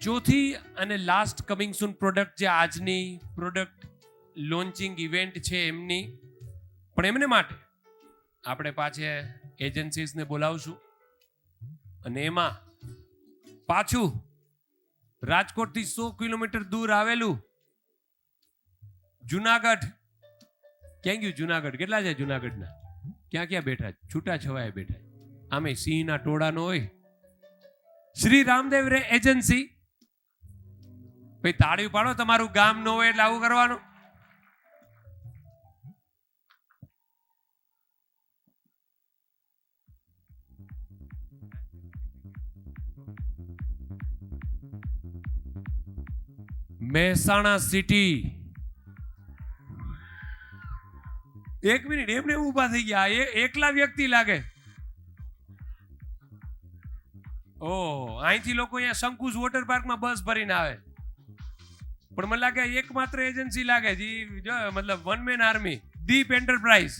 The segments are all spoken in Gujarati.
ચોથી અને લાસ્ટ કમિંગ સૂન પ્રોડક્ટ જે આજની પ્રોડક્ટ લોન્ચિંગ ઇવેન્ટ છે એમની, પણ એમને માટે આપણે પાછે એજન્સીસને બોલાવશું અને એમાં પાછું રાજકોટથી 100 કિલોમીટર દૂર આવેલું જુનાગઢ. ક્યાં ગયું જુનાગઢ? કેટલા છે જુનાગઢના? ક્યાં ક્યાં બેઠા? છૂટા છવાયા બેઠા. આમે સિંહના ટોળાનો હોય. શ્રી રામદેવ રે એજન્સી. ભાઈ તાળી પાડો, તમારું ગામ ન હોય એટલે આવું કરવાનું. મહેસાણા સિટી. એક મિનિટ, એમને ઊભા થઈ ગયા. એકલા વ્યક્તિ લાગે. ઓ, અહીંથી લોકો અહીંયા શંકુસ વોટર પાર્કમાં બસ ભરીને આવે, પણ મને લાગે એકમાત્ર એજન્સી લાગે છે, મતલબ વન મેન આર્મી, દીપ એન્ટરપ્રાઇઝ.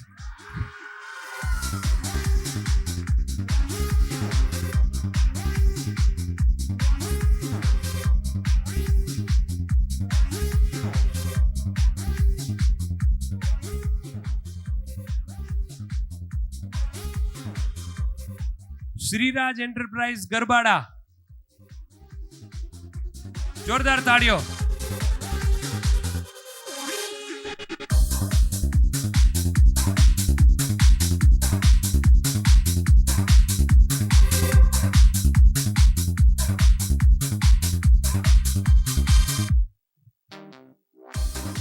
શ્રીરાજ એન્ટરપ્રાઇઝ ગરબાડા. જોરદાર તાળીઓ.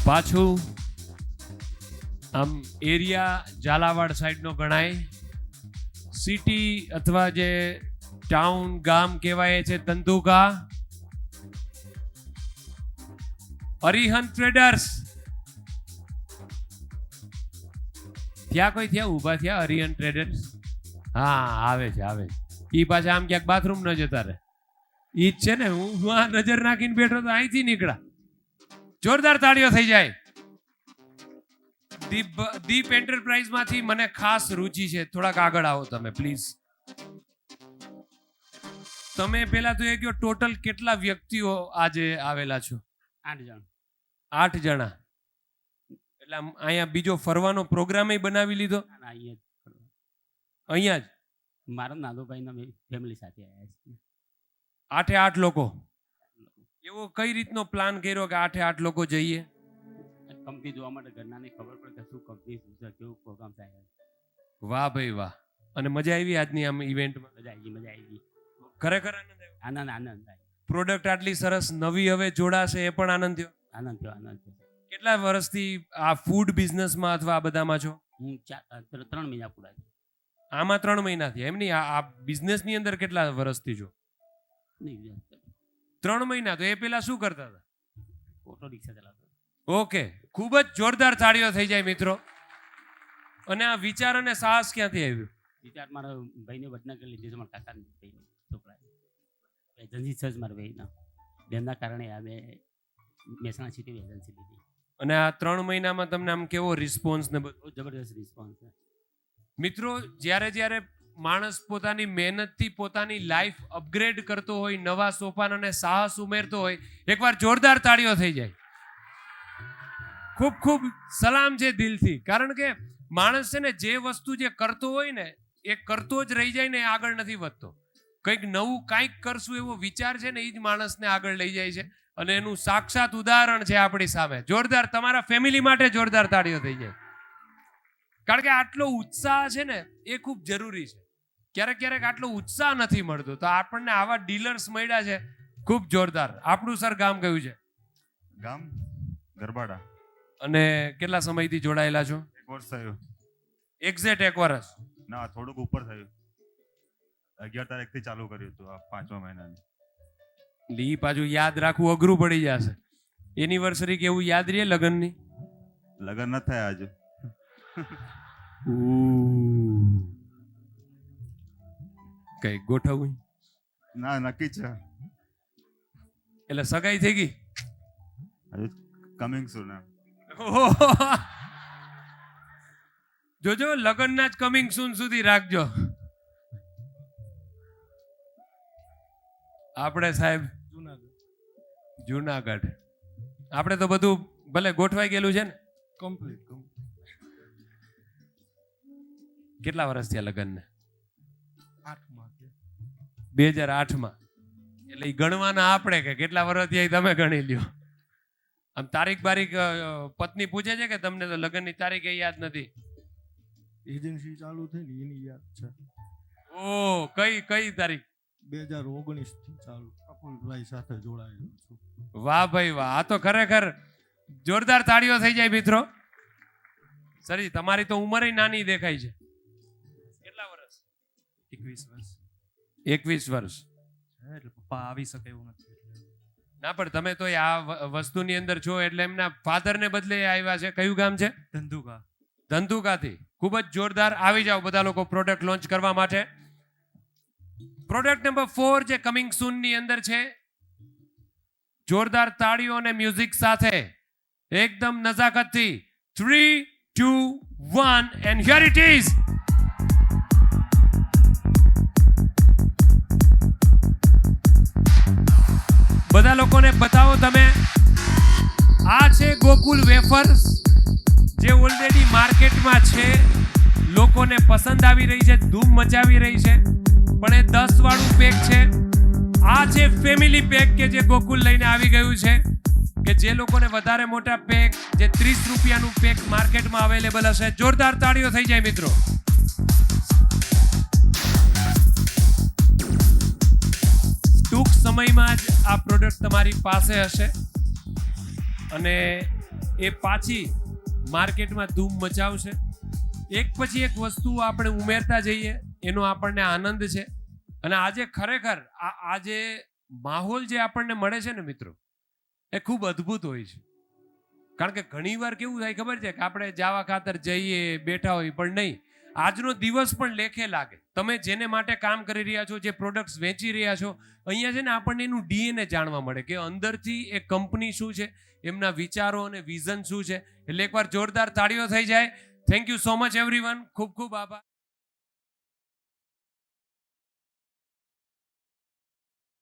પાછું આમ એરિયા ઝાલાવાડ સાઈડનો ગણાય. સિટી અથવા જે ટાઉન ગામ કહેવાય છે તંતુકા. અરિહંત ટ્રેડર્સ. ત્યાં કોઈ થયા ઊભા થયા? અરિહંત ટ્રેડર્સ. હા, આવે છે આવે છે. ઈ પાછા આમ ક્યાંક બાથરૂમ ન જતા રહે. ઈ જ છે ને, હું આ નજર નાખીને બેઠો તો અહીંથી નીકળ્યા. જોરદાર તાળીઓ થઈ જાય. દીપ એન્ટરપ્રાઇઝ માંથી મને ખાસ રુચિ છે. થોડાક આગળ આવો તમે પ્લીઝ. તમે પેલા તો એ કહો, ટોટલ કેટલા વ્યક્તિઓ આજે આવેલા છો? 8 જણ. 8 જણા. એટલે અહીંયા બીજો ફરવાનો પ્રોગ્રામ બનાવી લીધો? અહીંયા જ મારા નાનો ભાઈના ફેમિલી સાથે આવ્યા છે. 8 લોકો. એવો કઈ રીતનો પ્લાન કર્યો કે 8 લોકો જઈએ? કંપની જોવા માટે ઘરનાને ખબર પડે કે શું કંપની, શું છે, કેવું પ્રોગ્રામ થાય. વાહ ભાઈ વાહ. અને મજા આવી આજની આમ ઇવેન્ટમાં? મજા આવી ગઈ. ખરેખર આનંદ આવ્યો? આનંદ થાય. પ્રોડક્ટ આટલી સરસ નવી હવે જોડાશે એ પણ આનંદ થયો? આનંદ થયો. કેટલા વર્ષથી આ ફૂડ બિઝનેસમાં અથવા આ બધામાં છો? હું 3 મહિના પૂરા છે. આમાં 3 મહિનાથી? એમ નહીં, આ બિઝનેસની અંદર કેટલા વર્ષથી છો? 3 મહિના. તો એ પેલા શું કરતા હતા? ઓટો રિક્ષા ચલાવતો. ઓકે, ખૂબ જ જોરદાર તાળીઓ થઈ જાય મિત્રો. અને આ વિચાર અને સાહસ ક્યાંથી આવ્યું? વિચાર મારા ભાઈને વડનગર લીધી છે. મારા કાકાના ભાઈનો છોકરા એજન્સી છે મારા ભાઈના. એમના કારણે અમે મહેસાણા સિટી એજન્સી લીધી. અને આ 3 મહિનામાં તમને આમ કેવો રિસ્પોન્સ ને બધું? જબરદસ્ત રિસ્પોન્સ છે મિત્રો. જ્યારે માણસ પોતાની મહેનતથી પોતાની લાઈફ અપગ્રેડ કરતો હોય, નવા સોપાન અને સાહસ ઉમેરતો હોય, એકવાર જોરદાર તાળીઓ થઈ જાય. ખૂબ ખૂબ સલામ છે દિલથી. કારણ કે માણસ છે ને, જે વસ્તુ જે કરતો હોય ને એ કરતો જ રહી જાય ને, એ આગળ નથી વધતો. કંઈક નવું કાંઈક કરશું એવો વિચાર છે ને, એ જ માણસને આગળ લઈ જાય છે. અને એનું સાક્ષાત ઉદાહરણ છે આપણી સામે. જોરદાર. તમારા ફેમિલી માટે જોરદાર તાળીઓ થઈ જાય. કારણ કે આટલો ઉત્સાહ છે ને એ ખૂબ જરૂરી છે. ક્યારેક આટલો ઉત્સાહ નથી મળતો, તો આપણને આવા ડીલર્સ મળ્યા છે. ખૂબ જોરદાર. આપણું સર ગામ કયું છે? ગામ ગરબાડા. અને કેટલા સમયથી જોડાયેલા છો? 1 વર્ષ થયું. એક્ઝેક્ટ 1 વર્ષ? ના, થોડુંક ઉપર થયું. 11 તારીખથી ચાલુ કર્યું હતું, આ 5મા મહિનાની. ઈ પાછું યાદ રાખવું અઘરું પડી જશે. એનિવર્સરી કેવું યાદ રહે લગ્નની? લગ્ન ન થયા હજુ. કઈ ગોઠવવું? ના, નક્કી છે. એટલે સગાઈ થઈ ગઈ? હજુ કમિંગ સૂન. જોજો, લગ્નના જ કમિંગ સૂન સુધી રાખજો. આપણે સાહેબ જુનાગઢ. આપણે તો બધું ભલે ગોઠવાઈ ગયેલું છે ને. કમ્પ્લીટ કેટલા વર્ષ થયા લગ્નને? 8માં 2008માં. એટલે ઈ ગણવાના આપણે કે કેટલા વર્ષ થયા ઈ તમે ગણી લ્યો. આમ તારીખ બારીખ પત્ની પૂછે છે કે તમને તો લગ્નની તારીખ એ યાદ નથી? એજન્સી ચાલુ થઈ ને એની યાદ છે. ઓ કઈ તારીખ? 2019 થી ચાલુ અપુલભાઈ સાથે જોડાયેલો છું. વાહ ભાઈ વાહ, આ તો ખરેખર જોરદાર તાળીઓ થઈ જાય મિત્રો. સરી તમારી તો ઉંમર નાની દેખાય છે. કેટલા વર્ષ? 21 વર્ષ 21 વર્ષ. છે એટલે પપ્પા આવી શકે એવું નથી. ના પણ તમે તો આ વસ્તુની અંદર છો એટલે એમના ફાધર ને બદલે આવ્યા છે. કયું ગામ છે? ધંધુકા. ધંધુકાથી. ખૂબ જ જોરદાર. આવી જાઓ બધા લોકો પ્રોડક્ટ લોન્ચ કરવા માટે. પ્રોડક્ટ નંબર 4 જે કમિંગ સૂન ની અંદર છે. જોરદાર તાળીઓ અને મ્યુઝિક સાથે એકદમ નજાકતથી 3, 2, 1 and here it is. બધા લોકોને બતાવો તમે. આ છે ગોકુલ વેફર્સ જે ઓલરેડી માર્કેટમાં છે, લોકોને પસંદ આવી રહી છે, ધૂમ મચાવી રહી છે. પણ એ 10 વાળું પેક છે. આ છે ફેમિલી પેક કે જે ગોકુલ લઈને આવી ગયું છે, કે જે લોકોને વધારે મોટા પેક જે 30 રૂપિયાનું પેક માર્કેટમાં અવેલેબલ હશે. જોરદાર તાળીઓ થઈ જાય મિત્રો. ટૂંક સમયમાં જ આ પ્રોડક્ટ તમારી પાસે હશે અને એ પાછી માર્કેટમાં ધૂમ મચાવશે. એક પછી એક વસ્તુ આપણે ઉમેરતા જઈએ એનો આપણને આનંદ છે. અને આજે ખરેખર આ જે માહોલ જે આપણને મળે છે ને મિત્રો, એ ખૂબ અદ્ભુત હોય છે. કારણ કે ઘણીવાર કેવું થાય ખબર છે કે આપણે જાવા ખાતર જઈએ બેઠા હોય, પણ નહીં, આજનો દિવસ પણ લેખે લાગે. તમે જેને માટે કામ કરી રહ્યા છો, જે પ્રોડક્ટ્સ વેચી રહ્યા છો, અહીંયા છે ને આપણને એનું ડીએનએ જાણવા મળે કે અંદરથી એ કંપની શું છે, એમના વિચારો અને વિઝન શું છે. એટલે એકવાર જોરદાર તાળીઓ થઈ જાય. Thank you so much everyone. ખૂબ ખૂબ આભાર.